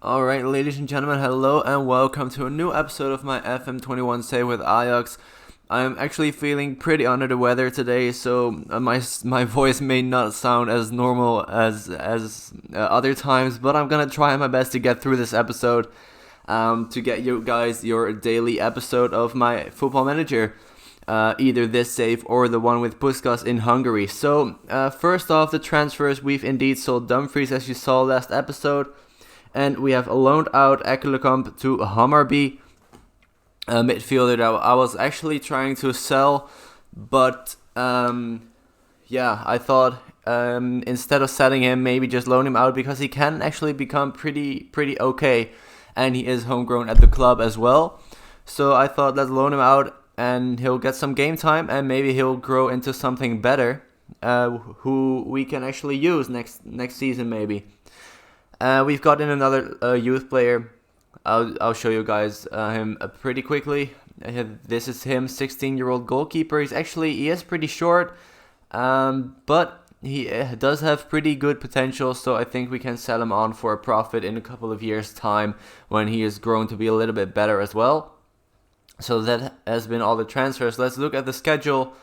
Alright, ladies and gentlemen, hello and welcome to a new episode of my FM21 Stay with Ajax. I'm actually feeling pretty under the weather today, so my voice may not sound as normal as other times, but I'm gonna try my best to get through this episode, to get you guys your daily episode of my Football Manager, either this save or the one with Puskás in Hungary. So, first off, the transfers. We've indeed sold Dumfries, as you saw last episode. And we have loaned out Ekkelenkamp to Hammarby, a midfielder that I was actually trying to sell. But, I thought instead of selling him, maybe just loan him out because he can actually become pretty okay. And he is homegrown at the club as well. So I thought, let's loan him out and he'll get some game time and maybe he'll grow into something better, who we can actually use next season maybe. We've got in another youth player. I'll show you guys him pretty quickly. This is him, 16-year-old goalkeeper. He is pretty short, but he does have pretty good potential. So I think we can sell him on for a profit in a couple of years' time when he is grown to be a little bit better as well. So that has been all the transfers. Let's look at the schedule.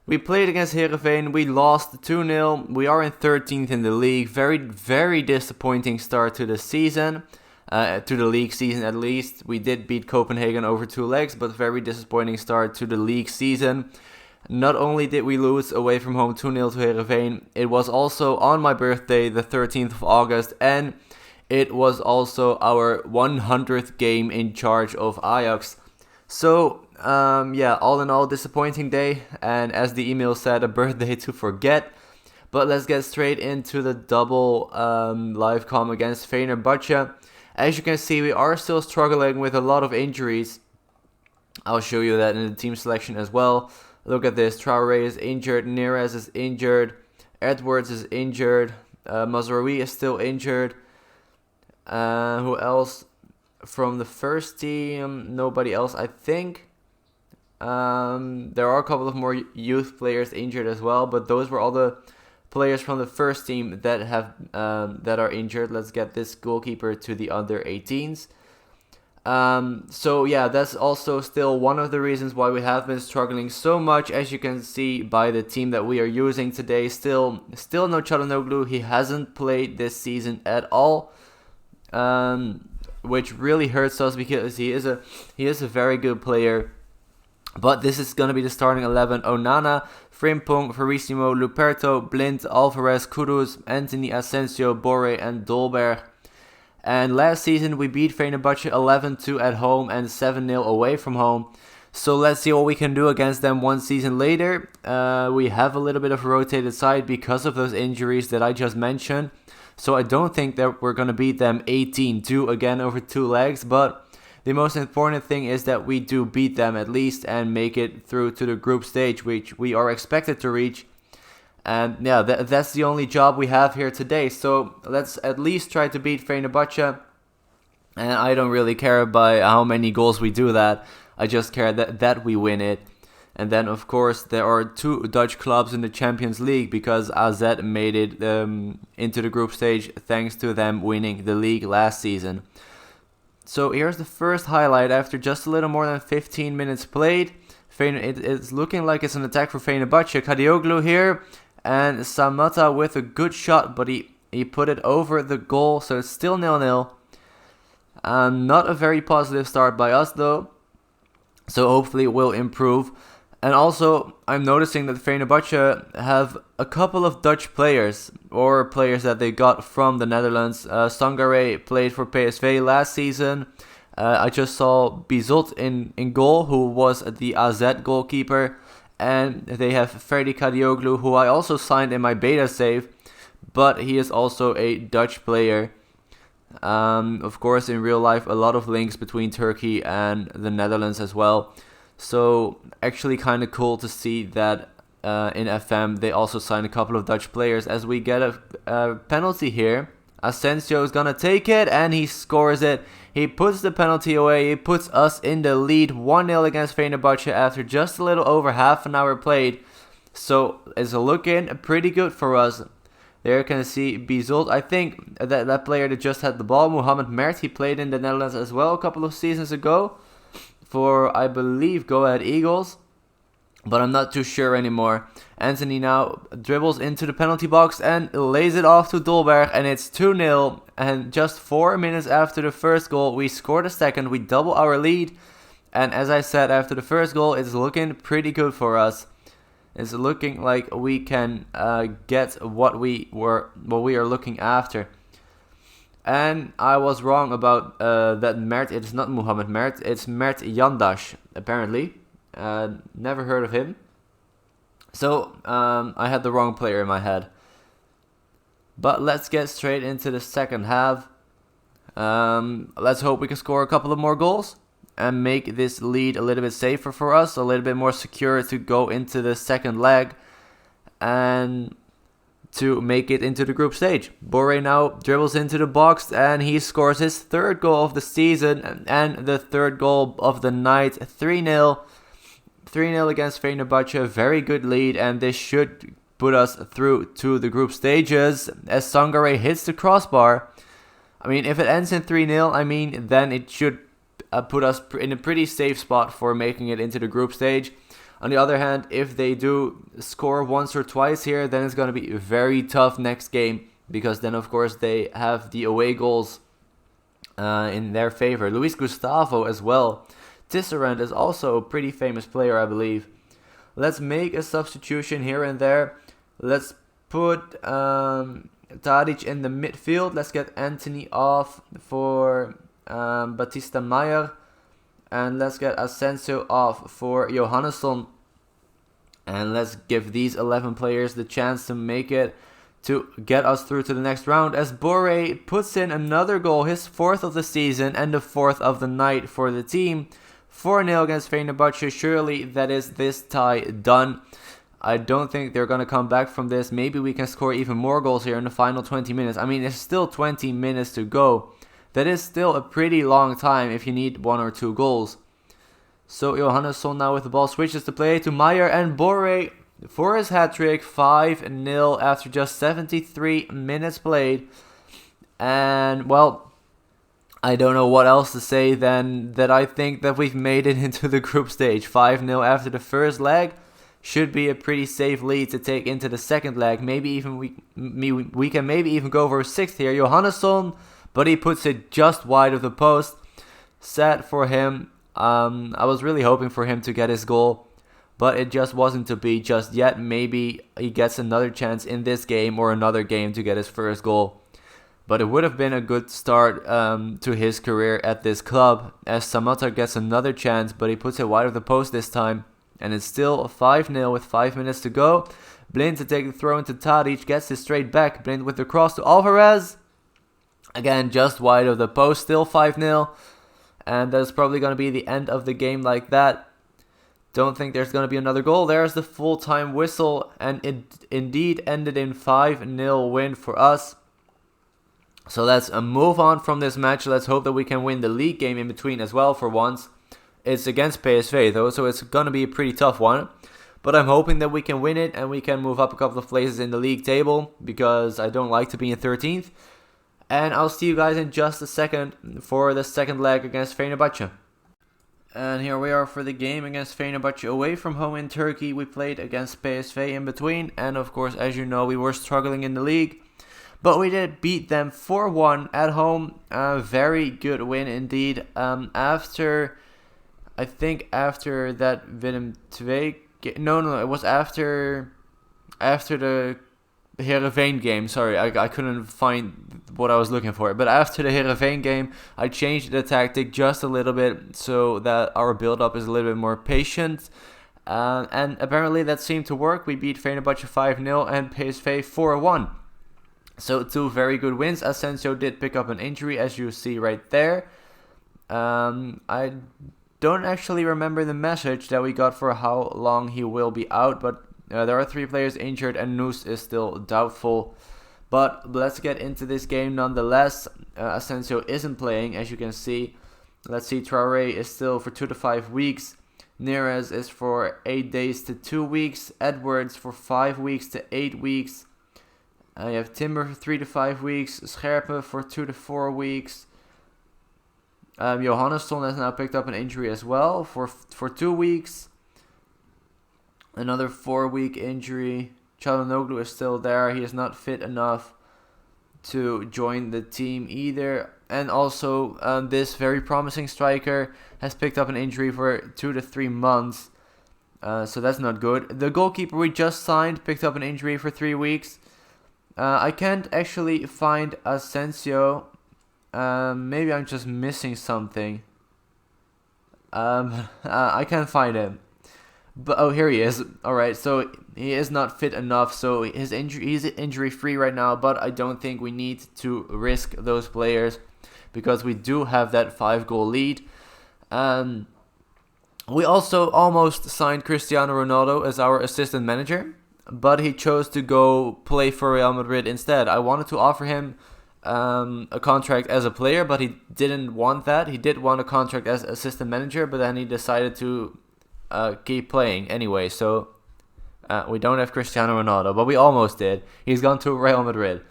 We played against Heerenveen, we lost 2-0, we are in 13th in the league, very, very disappointing start to the season, to the league season at least. We did beat Copenhagen over 2 legs, but very disappointing start to the league season. Not only did we lose away from home 2-0 to Heerenveen, it was also on my birthday, the 13th of August, and it was also our 100th game in charge of Ajax. So, all in all, disappointing day, and as the email said, a birthday to forget. But let's get straight into the double live comm against Fenerbahce. As you can see, we are still struggling with a lot of injuries. I'll show you that in the team selection as well. Look at this, Traoré is injured, Neres is injured, Edwards is injured, Mazraoui is still injured. Who else? From the first team, nobody else, I think. There are a couple of more youth players injured as well, but those were all the players from the first team that are injured. Let's get this goalkeeper to the under 18s. That's also still one of the reasons why we have been struggling so much, as you can see by the team that we are using today. Still no Çalhanoğlu. He hasn't played this season at all. Which really hurts us because he is a very good player. But this is going to be the starting 11. Onana, Frimpong, Verissimo, Luperto, Blind, Alvarez, Kudus, Anthony Asensio, Borre and Dolberg. And last season we beat Fenerbahce 11-2 at home and 7-0 away from home. So let's see what we can do against them one season later. We have a little bit of a rotated side because of those injuries that I just mentioned. So I don't think that we're going to beat them 18-2 again over 2 legs. But the most important thing is that we do beat them at least and make it through to the group stage, which we are expected to reach. And yeah, that's the only job we have here today. So let's at least try to beat Fenerbahce. And I don't really care by how many goals we do that. I just care that we win it. And then, of course, there are 2 Dutch clubs in the Champions League because AZ made it into the group stage thanks to them winning the league last season. So here's the first highlight after just a little more than 15 minutes played. It's looking like it's an attack for Fenerbahce. Çalhanoğlu here and Samatta with a good shot, but he put it over the goal, so it's still 0-0. Not a very positive start by us though, so hopefully it will improve. And also, I'm noticing that Fenerbahce have a couple of Dutch players, or players that they got from the Netherlands. Sangaré played for PSV last season. I just saw Bizot in goal, who was the AZ goalkeeper. And they have Ferdi Çalhanoğlu, who I also signed in my beta save, but he is also a Dutch player. Of course, in real life, a lot of links between Turkey and the Netherlands as well. So actually kind of cool to see that in FM they also signed a couple of Dutch players, as we get a penalty here. Asensio is going to take it and he scores it. He puts the penalty away. He puts us in the lead 1-0 against Fenerbahce after just a little over half an hour played. So it's looking pretty good for us. There you can see Bizold. I think that player that just had the ball, Mohamed Mert, he played in the Netherlands as well a couple of seasons ago for, I believe, Go Ahead Eagles. But I'm not too sure anymore. Anthony now dribbles into the penalty box and lays it off to Dolberg. And it's 2-0. And just 4 minutes after the first goal, we scored a second. We double our lead. And as I said, after the first goal, it's looking pretty good for us. It's looking like we can get what we are looking after. And I was wrong about that Mert. It's not Mohamed Mert. It's Mert Yandash, apparently. Never heard of him. So I had the wrong player in my head. But let's get straight into the second half. Let's hope we can score a couple of more goals and make this lead a little bit safer for us, a little bit more secure to go into the second leg and to make it into the group stage. Boré now dribbles into the box and he scores his third goal of the season and the third goal of the night. 3-0. 3-0 against Fenerbahce, very good lead, and this should put us through to the group stages as Sangare hits the crossbar. I mean, if it ends in 3-0, then it should put us in a pretty safe spot for making it into the group stage. On the other hand, if they do score once or twice here, then it's going to be very tough next game, because then of course they have the away goals in their favor. Luis Gustavo as well. Tisserand is also a pretty famous player, I believe. Let's make a substitution here and there. Let's put Tadic in the midfield. Let's get Anthony off for Batista Meyer. And let's get Asensio off for Johannesson. And let's give these 11 players the chance to make it, to get us through to the next round, as Boré puts in another goal, his 4th of the season and the 4th of the night for the team. 4-0 against Fenerbahce. Surely that is this tie done. I don't think they're going to come back from this. Maybe we can score even more goals here in the final 20 minutes. I mean, there's still 20 minutes to go. That is still a pretty long time if you need 1 or 2 goals. So Johannesson now with the ball switches the play to Meyer, and Boré for his hat-trick. 5-0 after just 73 minutes played. And, well, I don't know what else to say than that I think that we've made it into the group stage. 5-0 after the first leg should be a pretty safe lead to take into the second leg. Maybe even we can maybe even go for a 6th here. Johannesson, but he puts it just wide of the post. Sad for him. I was really hoping for him to get his goal, but it just wasn't to be just yet. Maybe he gets another chance in this game or another game to get his first goal. But it would have been a good start to his career at this club, as Samatta gets another chance, but he puts it wide of the post this time. And it's still 5-0 with 5 minutes to go. Blind to take the throw into Tadic, gets it straight back. Blind with the cross to Alvarez. Again, just wide of the post, still 5-0. And that's probably going to be the end of the game like that. Don't think there's going to be another goal. There's the full-time whistle, and it indeed ended in 5-0 win for us. So let's move on from this match. Let's hope that we can win the league game in between as well for once. It's against PSV though, so it's going to be a pretty tough one. But I'm hoping that we can win it and we can move up a couple of places in the league table, because I don't like to be in 13th. And I'll see you guys in just a second for the second leg against Fenerbahce. And here we are for the game against Fenerbahce away from home in Turkey. We played against PSV in between, and of course, as you know, we were struggling in the league. But we did beat them 4-1 at home. A very good win indeed. After that Willem II... No, it was after the Heerenveen game. Sorry, I couldn't find what I was looking for. But after the Heerenveen game, I changed the tactic just a little bit so that our build-up is a little bit more patient. And apparently that seemed to work. We beat Fenerbahce 5-0 and PSV 4-1. So 2 very good wins. Asensio did pick up an injury, as you see right there. I don't actually remember the message that we got for how long he will be out, but there are 3 players injured and Noose is still doubtful. But let's get into this game nonetheless. Asensio isn't playing, as you can see. Let's see, Traoré is still for 2 to 5 weeks. Neres is for 8 days to 2 weeks. Edwards for 5 weeks to 8 weeks. You have Timber for 3 to 5 weeks, Scherpe for 2 to 4 weeks. Johannesson has now picked up an injury as well for 2 weeks. Another 4-week injury. Çalhanoğlu is still there. He is not fit enough to join the team either. And also, this very promising striker has picked up an injury for 2 to 3 months. So that's not good. The goalkeeper we just signed picked up an injury for 3 weeks. I can't actually find Asensio. Maybe I'm just missing something. I can't find him. But here he is. Alright, so he is not fit enough. So he's injury free right now. But I don't think we need to risk those players, because we do have that 5-goal lead. We also almost signed Cristiano Ronaldo as our assistant manager, but he chose to go play for Real Madrid instead. I wanted to offer him a contract as a player, but he didn't want that. He did want a contract as assistant manager, but then he decided to keep playing anyway. So we don't have Cristiano Ronaldo, but we almost did. He's gone to Real Madrid.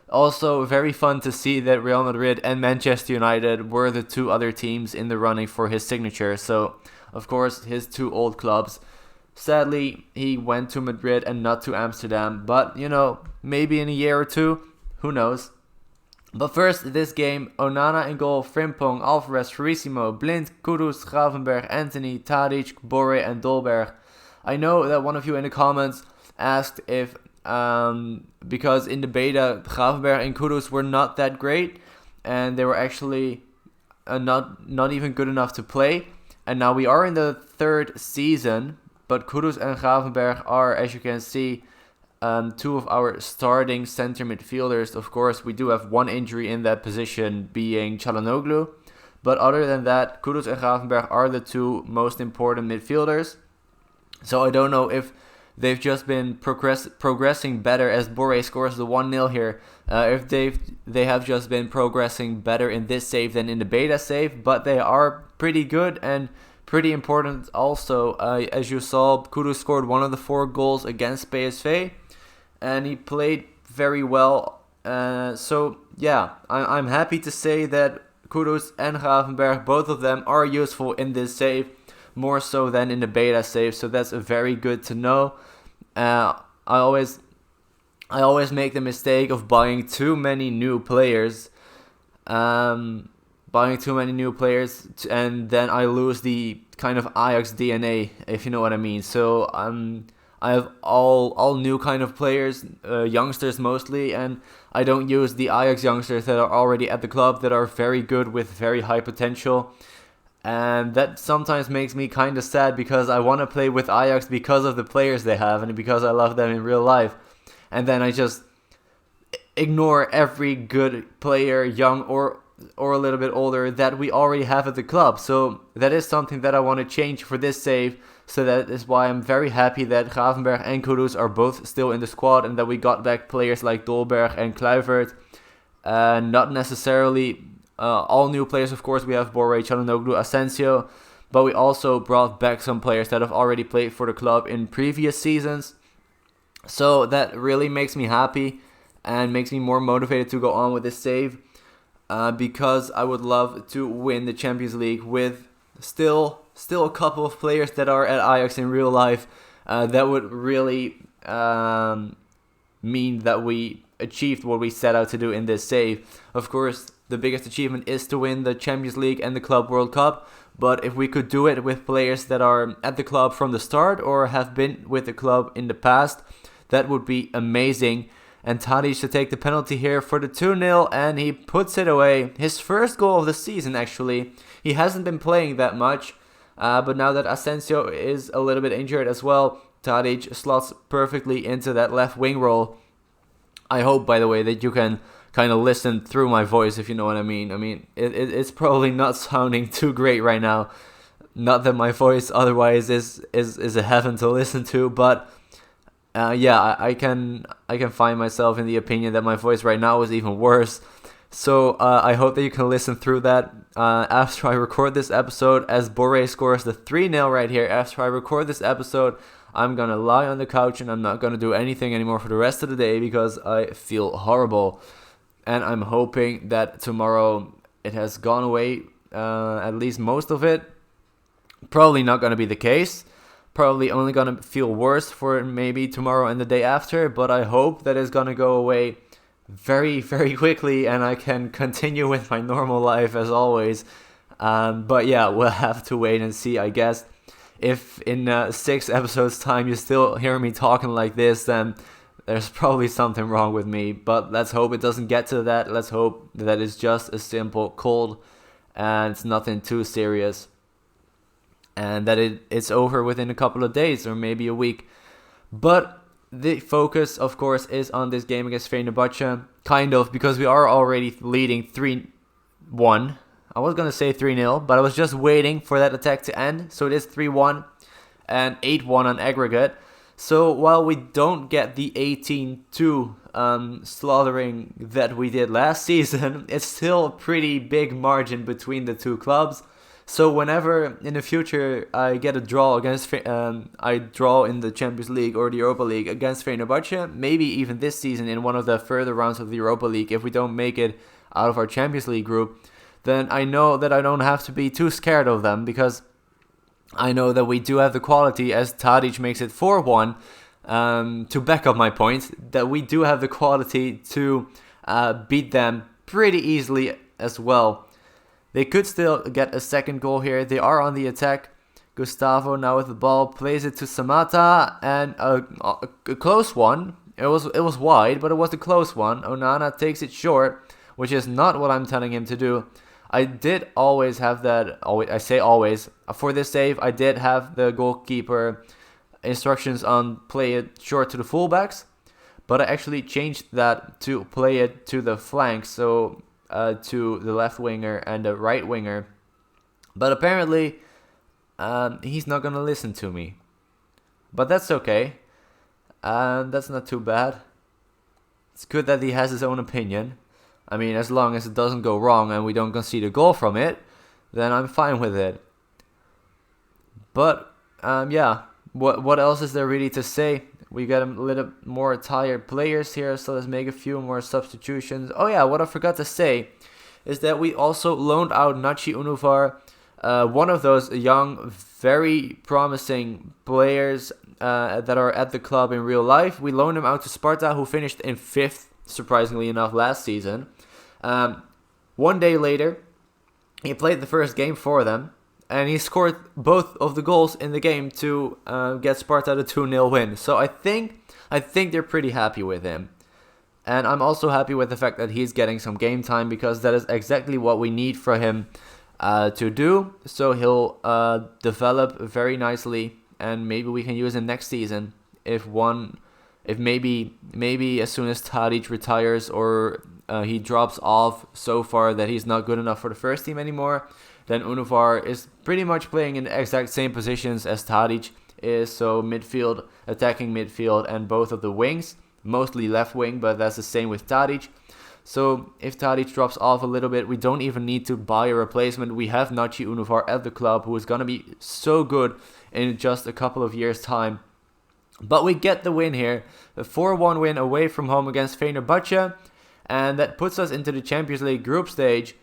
Also, very fun to see that Real Madrid and Manchester United were the 2 other teams in the running for his signature. So, of course, his 2 old clubs. Sadly, he went to Madrid and not to Amsterdam. But, maybe in a year or 2, who knows. But first, this game: Onana in goal, Frimpong, Alvarez, Verissimo, Blind, Kudus, Gravenberch, Anthony, Tadic, Borre and Dolberg. I know that one of you in the comments asked if, because in the beta, Gravenberch and Kudus were not that great, and they were actually not even good enough to play. And now we are in the 3rd season, but Kudus and Gravenberch are, as you can see, 2 of our starting center midfielders. Of course, we do have 1 injury in that position, being Çalhanoğlu. But other than that, Kudus and Gravenberch are the 2 most important midfielders. So I don't know if they've just been progressing better as Borre scores the 1-0 here. If they have just been progressing better in this save than in the beta save. But they are pretty good and pretty important also. As you saw, Kudus scored 1 of the 4 goals against PSV. And he played very well. So yeah, I'm happy to say that Kudus and Gravenberch, both of them, are useful in this save, more so than in the beta save. So that's very good to know. I always make the mistake of buying too many new players. And then I lose the kind of Ajax DNA, if you know what I mean. So I have all new kind of players, youngsters mostly, and I don't use the Ajax youngsters that are already at the club that are very good with very high potential. And that sometimes makes me kind of sad, because I want to play with Ajax because of the players they have and because I love them in real life. And then I just ignore every good player, young or a little bit older, that we already have at the club. So that is something that I want to change for this save. So that is why I'm very happy that Gravenberch and Kudus are both still in the squad, and that we got back players like Dolberg and Kluivert. Not necessarily all new players, of course. We have Borre, Çalhanoğlu, Asensio, but we also brought back some players that have already played for the club in previous seasons. So that really makes me happy and makes me more motivated to go on with this save, because I would love to win the Champions League with still a couple of players that are at Ajax in real life. That would really mean that we achieved what we set out to do in this save. Of course, the biggest achievement is to win the Champions League and the Club World Cup, but if we could do it with players that are at the club from the start or have been with the club in the past, that would be amazing. And Tadic to take the penalty here for the 2-0, and he puts it away. His first goal of the season, actually. He hasn't been playing that much, but now that Asensio is a little bit injured as well, Tadic slots perfectly into that left wing role. I hope, by the way, that you can kind of listen through my voice, if you know what I mean. I mean, it's probably not sounding too great right now. Not that my voice otherwise is a heaven to listen to, but yeah, I can find myself in the opinion that my voice right now is even worse. So I hope that you can listen through that after I record this episode, as Boré scores the 3-0 right here. After I record this episode, I'm going to lie on the couch and I'm not going to do anything anymore for the rest of the day because I feel horrible. And I'm hoping that tomorrow it has gone away, at least most of it. Probably not going to be the case. Probably only going to feel worse for maybe tomorrow and the day after. But I hope that it's going to go away very, very quickly and I can continue with my normal life as always. But yeah, we'll have to wait and see, I guess. If in 6 episodes time you still hear me talking like this, then there's probably something wrong with me. But let's hope it doesn't get to that. Let's hope that it's just a simple cold and it's nothing too serious. And that it's over within a couple of days or maybe a week. But the focus, of course, is on this game against Fenerbahce. Kind of, because we are already leading 3-1. I was going to say 3-0, but I was just waiting for that attack to end. So it is 3-1 and 8-1 on aggregate. So while we don't get the 18-2 slaughtering that we did last season, it's still a pretty big margin between the two clubs. So whenever in the future I get a draw against, I draw in the Champions League or the Europa League against Fenerbahce, maybe even this season in one of the further rounds of the Europa League, if we don't make it out of our Champions League group, then I know that I don't have to be too scared of them, because I know that we do have the quality, as Tadic makes it 4-1, to back up my point, that we do have the quality to beat them pretty easily as well. They could still get a second goal here. They are on the attack. Gustavo now with the ball, plays it to Samata, and a close one. It was wide, but it was a close one. Onana takes it short, which is not what I'm telling him to do. I did always have that, I say always, for this save, I did have the goalkeeper instructions on play it short to the fullbacks, but I actually changed that to play it to the flanks, so to the left winger and the right winger. But apparently, he's not going to listen to me. But that's okay. That's not too bad. It's good that he has his own opinion. I mean, as long as it doesn't go wrong and we don't concede a goal from it, then I'm fine with it. But, yeah, what else is there really to say? We got a little more tired players here, so let's make a few more substitutions. Oh yeah, what I forgot to say is that we also loaned out Nachi Unuvar, one of those young, very promising players that are at the club in real life. We loaned him out to Sparta, who finished in 5th, surprisingly enough, last season. 1 day later, he played the first game for them, and he scored both of the goals in the game to get Sparta the 2-0 win. So I think they're pretty happy with him. And I'm also happy with the fact that he's getting some game time, because that is exactly what we need for him to do. So he'll develop very nicely, and maybe we can use him next season if maybe as soon as Tadic retires or he drops off so far that he's not good enough for the first team anymore, then Unuvar is pretty much playing in the exact same positions as Tadic is, so midfield, attacking midfield, and both of the wings, mostly left wing, but that's the same with Tadic. So if Tadic drops off a little bit, we don't even need to buy a replacement. We have Nachi Unuvar at the club, who is going to be so good in just a couple of years' time. But we get the win here, a 4-1 win away from home against Fenerbahce, and that puts us into the Champions League group stage.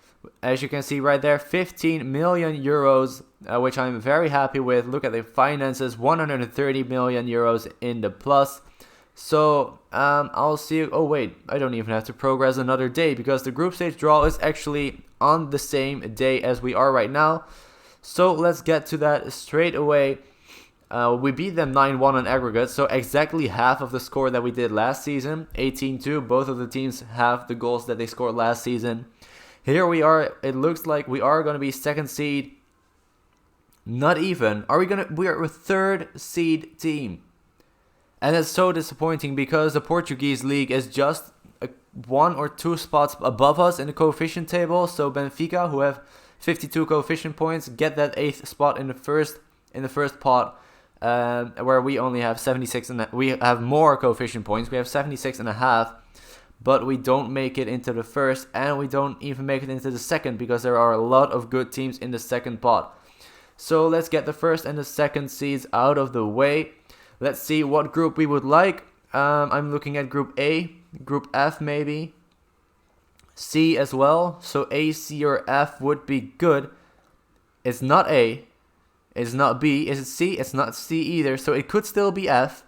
As you can see right there, 15 million euros, which I'm very happy with. Look at the finances, 130 million euros in the plus. So I'll see. Oh wait, I don't even have to progress another day, because the group stage draw is actually on the same day as we are right now. So let's get to that straight away. We beat them 9-1 on aggregate, so exactly half of the score that we did last season, 18-2. Both of the teams have the goals that they scored last season. Here we are. It looks like we are going to be second seed. Not even. We are a third seed team. And it's so disappointing, because the Portuguese league is just 1 or 2 spots above us in the coefficient table. So Benfica, who have 52 coefficient points, get that 8th spot in the first pot, where we only have 76, and we have more coefficient points. We have 76.5. but we don't make it into the first, and we don't even make it into the second, because there are a lot of good teams in the second pot. So let's get the first and the second seeds out of the way. Let's see what group we would like. I'm looking at Group A, Group F maybe, C as well. So A, C, or F would be good. It's not A, it's not B. Is it C? It's not C either, so it could still be F.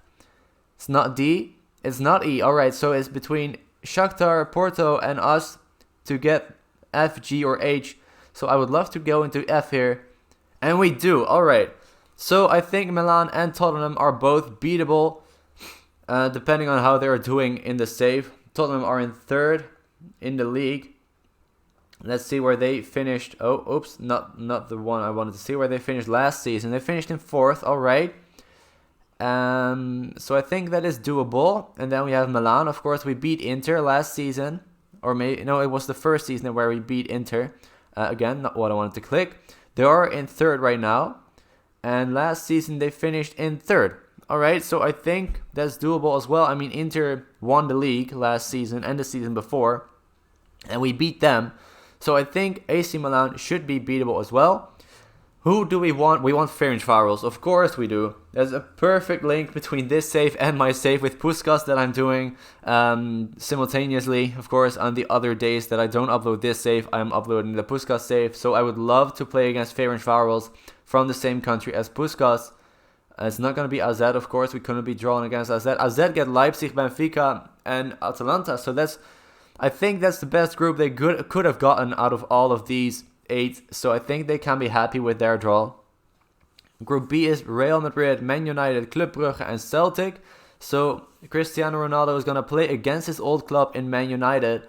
It's not D, it's not E. Alright, so it's between Shakhtar, Porto, and us to get F, G, or H. So I would love to go into F here, and we do. Alright, so I think Milan and Tottenham are both beatable, depending on how they're doing in the save. Tottenham are in third in the league. Let's see where they finished. Oh, oops, not the one I wanted to see. Where they finished last season. They finished in fourth. All right. So I think that is doable. And then we have Milan. Of course, we beat Inter last season, or maybe no, it was the first season where we beat Inter. Again, not what I wanted to click. They are in third right now, and last season they finished in third. All right, so I think that's doable as well. I mean, Inter won the league last season and the season before, and we beat them. So I think AC Milan should be beatable as well. Who do we want? We want Ferencváros. Of course we do. There's a perfect link between this save and my save with Puskás that I'm doing simultaneously. Of course, on the other days that I don't upload this save, I'm uploading the Puskás save. So I would love to play against Ferencváros from the same country as Puskás. It's not going to be AZ, of course. We couldn't be drawn against AZ. AZ get Leipzig, Benfica, and Atalanta. So I think that's the best group they could have gotten out of all of these 8. So I think they can be happy with their draw. Group B is Real Madrid, Man United, Club Brugge, and Celtic. So Cristiano Ronaldo is going to play against his old club in Man United.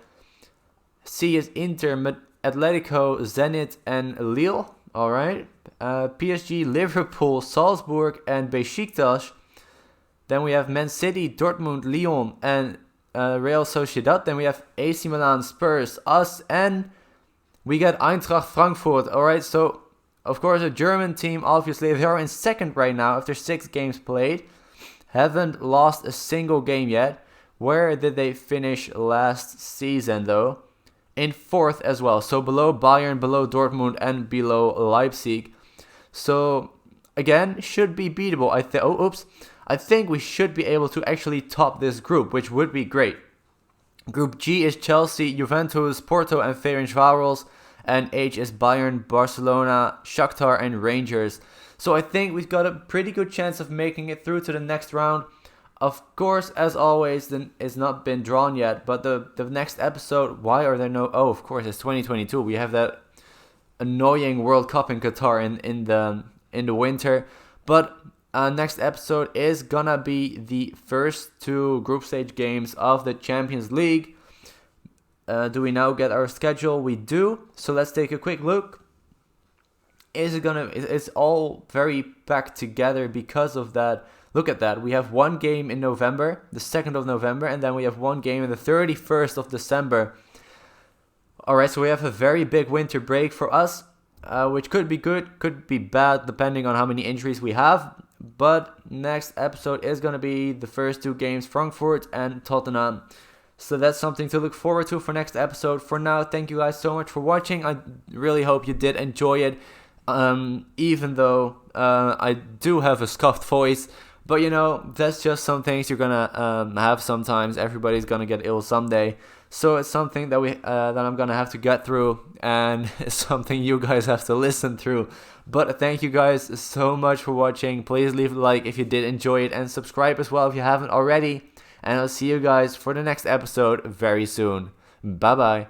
C is Inter, Atletico, Zenit, and Lille. Alright. PSG, Liverpool, Salzburg, and Besiktas. Then we have Man City, Dortmund, Lyon, and Real Sociedad. Then we have AC Milan, Spurs, us, and we get Eintracht Frankfurt. Alright, so of course a German team, obviously. They are in second right now after 6 games played. Haven't lost a single game yet. Where did they finish last season though? In fourth as well. So below Bayern, below Dortmund, and below Leipzig. So again, should be beatable. I think we should be able to actually top this group, which would be great. Group G is Chelsea, Juventus, Porto, and Ferencváros. And H is Bayern, Barcelona, Shakhtar, and Rangers. So I think we've got a pretty good chance of making it through to the next round. Of course, as always, it's not been drawn yet. But the next episode, why are there no... Oh, of course, it's 2022. We have that annoying World Cup in Qatar in the winter. But next episode is gonna be the first 2 group stage games of the Champions League. Do we now get our schedule? We do. So let's take a quick look. It's all very packed together because of that. Look at that. We have one game in November, the 2nd of November, and then we have one game in the 31st of December. Alright, so we have a very big winter break for us, which could be good, could be bad, depending on how many injuries we have. But next episode is going to be the first 2 games, Frankfurt and Tottenham. So that's something to look forward to for next episode. For now, thank you guys so much for watching. I really hope you did enjoy it, even though I do have a scuffed voice. But you know, that's just some things you're gonna have sometimes. Everybody's gonna get ill someday. So it's something that that I'm gonna have to get through, and it's something you guys have to listen through. But thank you guys so much for watching. Please leave a like if you did enjoy it, and subscribe as well if you haven't already. And I'll see you guys for the next episode very soon. Bye bye.